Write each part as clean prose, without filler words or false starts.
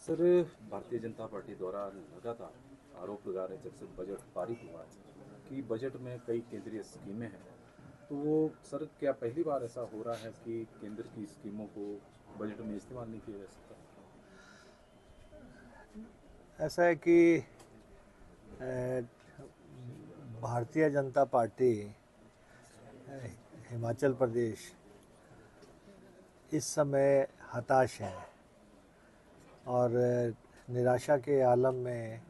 Sir, Bharatiya Janata party द्वारा लगातार आरोप लगा रहे जब से बजट पारित हुआ है कि बजट में कई केंद्रीय स्कीमें हैं। तो वो सर, क्या पहली बार ऐसा हो रहा है कि केंद्र की स्कीमों को बजट में इस्तेमाल नहीं किया जा सकता? ऐसा है कि भारतीय जनता पार्टी हिमाचल प्रदेश इस समय हताश है और निराशा के आलम में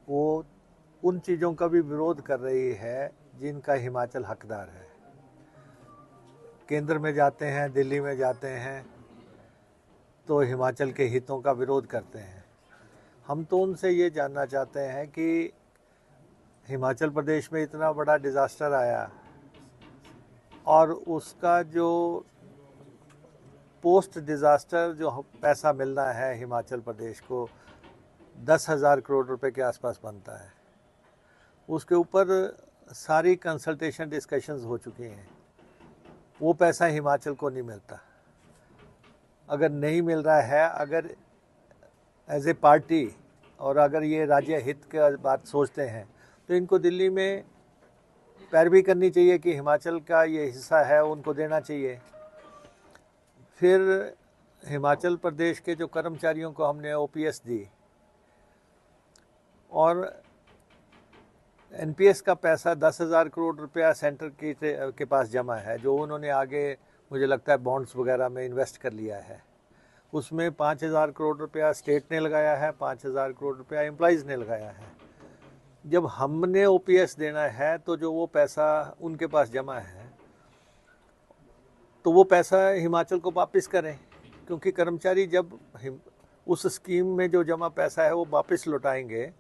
वो उन चीज़ों का भी विरोध कर रही है जिनका हिमाचल हकदार है। केंद्र में जाते हैं, दिल्ली में जाते हैं तो हिमाचल के हितों का विरोध करते हैं। हम तो उनसे ये जानना चाहते हैं कि हिमाचल प्रदेश में इतना बड़ा डिज़ास्टर आया और उसका जो पोस्ट डिज़ास्टर जो पैसा मिलना है हिमाचल प्रदेश को 10,000 करोड़ रुपए के आसपास बनता है, उसके ऊपर सारी कंसल्टेशन डिस्कशंस हो चुकी हैं। वो पैसा हिमाचल को नहीं मिलता। अगर नहीं मिल रहा है, अगर एज ए पार्टी और अगर ये राज्य हित की बात सोचते हैं तो इनको दिल्ली में पैरवी करनी चाहिए कि हिमाचल का ये हिस्सा है, उनको देना चाहिए। फिर हिमाचल प्रदेश के जो कर्मचारियों को हमने ओपीएस दी और एनपीएस का पैसा 10,000 करोड़ रुपया सेंटर के पास जमा है, जो उन्होंने आगे मुझे लगता है बॉन्ड्स वगैरह में इन्वेस्ट कर लिया है। उसमें 5,000 करोड़ रुपया स्टेट ने लगाया है, 5,000 करोड़ रुपया एम्प्लॉइज़ ने लगाया है। जब हमने ओपीएस देना है तो जो वो पैसा उनके पास जमा है तो वो पैसा हिमाचल को वापस करें, क्योंकि कर्मचारी जब उस स्कीम में जो जमा पैसा है वो वापस लौटाएंगे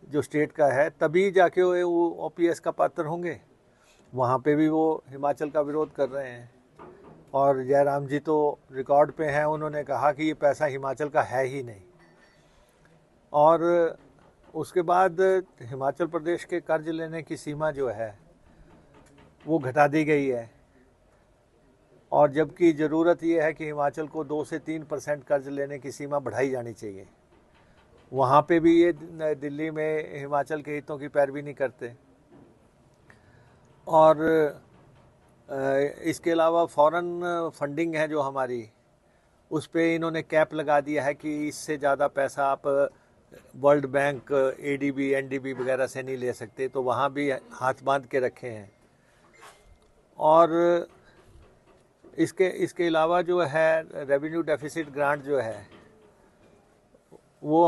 जो स्टेट का है, तभी जाके वो ओपीएस का पात्र होंगे। वहाँ पे भी वो हिमाचल का विरोध कर रहे हैं और जयराम जी तो रिकॉर्ड पे हैं, उन्होंने कहा कि ये पैसा हिमाचल का है ही नहीं। और उसके बाद हिमाचल प्रदेश के कर्ज लेने की सीमा जो है वो घटा दी गई है, और जबकि ज़रूरत ये है कि हिमाचल को 2 से 3% कर्ज लेने की सीमा बढ़ाई जानी चाहिए। वहाँ पे भी ये दिल्ली में हिमाचल के हितों की पैरवी नहीं करते। और इसके अलावा फॉरेन फंडिंग है जो हमारी, उस पर इन्होंने कैप लगा दिया है कि इससे ज़्यादा पैसा आप वर्ल्ड बैंक, एडीबी, एनडीबी वगैरह से नहीं ले सकते, तो वहाँ भी हाथ बांध के रखे हैं। और इसके अलावा जो है रेवेन्यू डेफिसिट ग्रांट जो है वो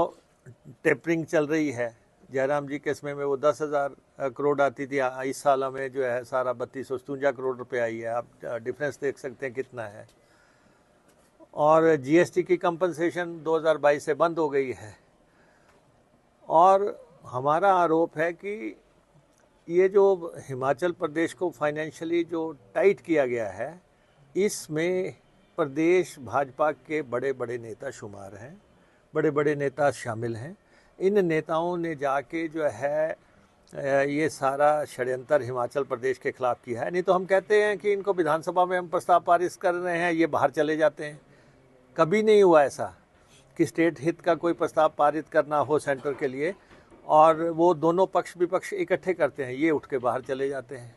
टेपरिंग चल रही है। जयराम जी के समय में वो 10,000 करोड़ आती थी, इस साल में जो है सारा 3257 करोड़ रुपए आई है। आप डिफरेंस देख सकते हैं कितना है। और जीएसटी की कंपनसेशन 2022 से बंद हो गई है। और हमारा आरोप है कि ये जो हिमाचल प्रदेश को फाइनेंशियली जो टाइट किया गया है, इसमें प्रदेश भाजपा के बड़े बड़े नेता शुमार हैं, बड़े बड़े नेता शामिल हैं। इन नेताओं ने जाके जो है ये सारा षड्यंत्र हिमाचल प्रदेश के खिलाफ किया है। नहीं तो हम कहते हैं कि इनको विधानसभा में हम प्रस्ताव पारित कर रहे हैं, ये बाहर चले जाते हैं। कभी नहीं हुआ ऐसा कि स्टेट हित का कोई प्रस्ताव पारित करना हो सेंटर के लिए और वो दोनों पक्ष विपक्ष इकट्ठे करते हैं, ये उठ के बाहर चले जाते हैं।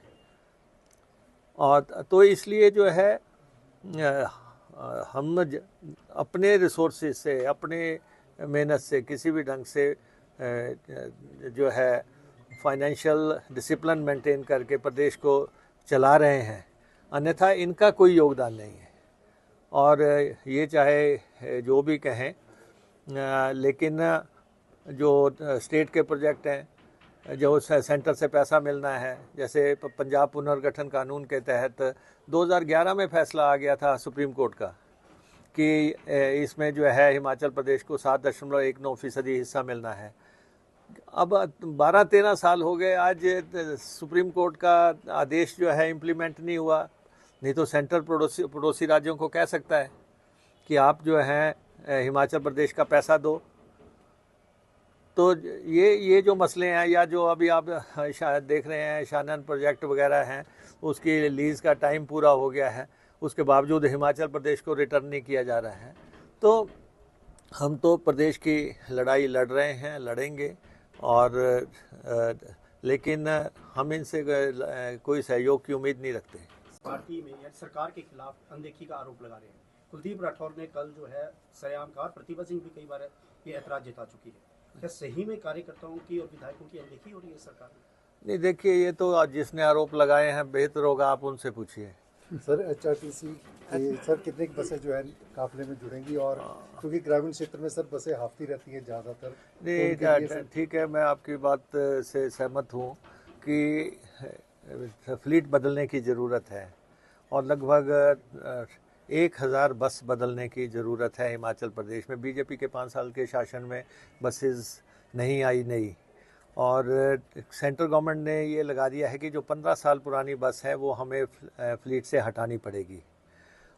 और तो इसलिए जो है हम अपने रिसोर्सेज से, अपने मेहनत से, किसी भी ढंग से जो है फाइनेंशियल डिसिप्लिन मेंटेन करके प्रदेश को चला रहे हैं, अन्यथा इनका कोई योगदान नहीं है। और ये चाहे जो भी कहें, लेकिन जो स्टेट के प्रोजेक्ट हैं, जो सेंटर से पैसा मिलना है, जैसे पंजाब पुनर्गठन कानून के तहत 2011 में फैसला आ गया था सुप्रीम कोर्ट का कि इसमें जो है हिमाचल प्रदेश को 7.19% हिस्सा मिलना है। अब 12-13 साल हो गए, आज सुप्रीम कोर्ट का आदेश जो है इम्प्लीमेंट नहीं हुआ। नहीं तो सेंटर पड़ोसी राज्यों को कह सकता है कि आप जो है हिमाचल प्रदेश का पैसा दो। तो ये जो मसले हैं, या जो अभी आप शायद देख रहे हैं शानन प्रोजेक्ट वगैरह हैं, उसकी लीज़ का टाइम पूरा हो गया है, उसके बावजूद हिमाचल प्रदेश को रिटर्न नहीं किया जा रहा है। तो हम तो प्रदेश की लड़ाई लड़ रहे हैं, लड़ेंगे, और लेकिन हम इनसे कोई सहयोग की उम्मीद नहीं रखते। पार्टी में या सरकार के खिलाफ अनदेखी का आरोप लगा रहे हैं। कुलदीप राठौर ने कल जो है सरेआम कहा, प्रतिभा सिंह भी कई बार ये ऐतराज जता चुकी है। क्या सही में कार्यकर्ताओं की और विधायकों की अनदेखी हो रही है सरकार में? नहीं, देखिए, ये तो आज जिसने आरोप लगाए हैं बेहतर होगा आप उनसे पूछिए। सर एचआरटीसी सर कितनी बसें जो है काफिले में जुड़ेंगी, और क्योंकि ग्रामीण क्षेत्र में सर बसें हाफती रहती हैं ज़्यादातर, तो उनके लिए सर ठीक है, मैं आपकी बात से सहमत हूँ कि फ्लीट बदलने की ज़रूरत है, और लगभग 1000 बस बदलने की ज़रूरत है हिमाचल प्रदेश में। बीजेपी के 5 साल के शासन में बसेस नहीं आई नई, और सेंट्रल गवर्नमेंट ने ये लगा दिया है कि जो 15 साल पुरानी बस है वो हमें फ्लीट से हटानी पड़ेगी।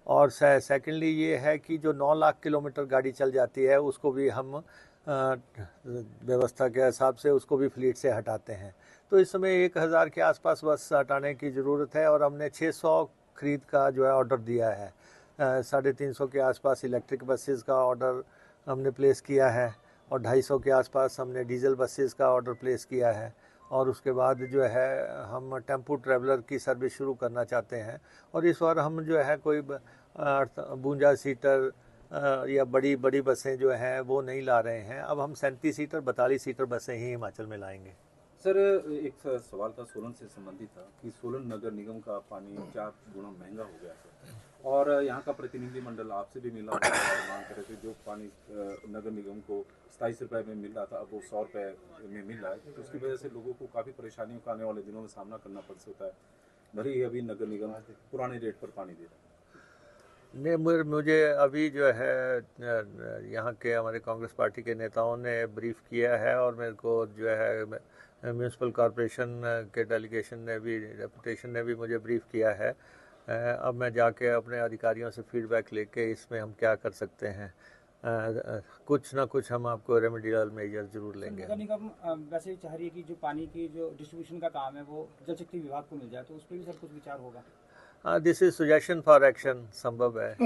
और सेकेंडली ये है कि जो 9 लाख किलोमीटर गाड़ी चल जाती है उसको भी हम व्यवस्था के हिसाब से उसको भी फ्लीट से हटाते हैं। तो इस समय 1000 के आसपास बस हटाने की ज़रूरत है, और हमने 600 खरीद का जो है ऑर्डर दिया है। 350 के आसपास इलेक्ट्रिक बसेस का ऑर्डर हमने प्लेस किया है, और 250 के आसपास हमने डीजल बसेस का ऑर्डर प्लेस किया है, और उसके बाद जो है हम टेम्पो ट्रैवलर की सर्विस शुरू करना चाहते हैं। और इस बार हम जो है कोई 52 सीटर या बड़ी बसें जो हैं वो नहीं ला रहे हैं। अब हम 37 सीटर 42 सीटर बसें ही हिमाचल में लाएंगे। सर, एक सवाल था सोलन से संबंधित था कि सोलन नगर निगम का पानी 4 गुना महंगा हो गया है, और यहाँ का प्रतिनिधिमंडल आपसे भी मिला और मांग कर रहे थे जो पानी नगर निगम को 27 रुपये में मिल रहा था अब वो 100 रुपये में मिल रहा है, तो उसकी वजह से लोगों को काफ़ी परेशानियों का आने वाले दिनों में सामना करना पड़ सकता है, भले ही अभी नगर निगम पुराने रेट पर पानी दे रहा है। नहीं, मुझे अभी जो है यहाँ के हमारे कांग्रेस पार्टी के नेताओं ने ब्रीफ किया है, और मेरे को जो है म्यूनसिपल कॉरपोरेशन के डेलीगेशन ने भी, डेपुटेशन ने भी मुझे ब्रीफ किया है। अब मैं जाके अपने अधिकारियों से फीडबैक लेके इसमें हम क्या कर सकते हैं, कुछ ना कुछ हम आपको रेमेडियल मेजर जरूर लेंगे। नगर निगम वैसे चाह रही है कि जो पानी की जो डिस्ट्रीब्यूशन का काम है वो जल शक्ति विभाग को मिल जाए, तो उस पर भी सर कुछ विचार होगा? This is suggestion for action, संभव है।